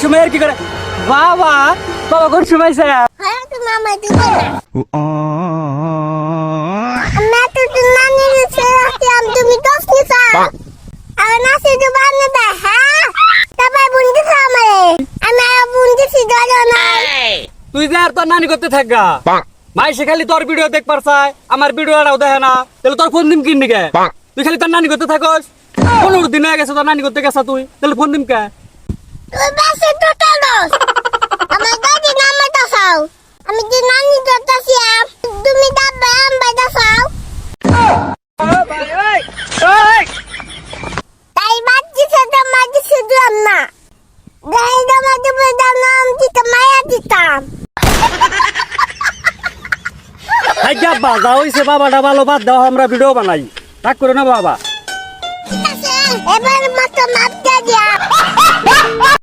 সময় আর কি করে বাবা বাবা কোন সময় স্যার হ্যাঁ তো মামা দিবে না আমি তো নানি রসে রাখলাম তুমি দোষ নিছা আর নাসি তো বানে দে হ্যাঁ তারপর বুনতে আমারে আমি আর বুনতে সিগারো নাই তুই যে আর তোর নানি করতে থাকগা মাইসে খালি তোর ভিডিও দেখ পারছায় আমার ভিডিওটাও দেখে না তাহলে তোর ফোন দিম কিনবি কে তুই খালি তোর নানি করতে থাকস 15 দিন হয়ে গেছে তোর নানি করতে গেছা তুই তাহলে ফোন দিম কে তুই বেশি টোটাল দোষ আমার দাদি নামে তো চাও আমি যে নানি করতেছি তুমি দাবা আম বাইদা চাও তাই বাদ দিছে তো মাঝে শুধলাম না গাই দামা দেবে দাম দিতে মায়া দিতাম হাই যা বাজা হইছে বাবাটা ভালো বাদ দাও আমরা ভিডিও বানাই রাগ করো না বাবা ঠিক আছে এবার মতো মাপ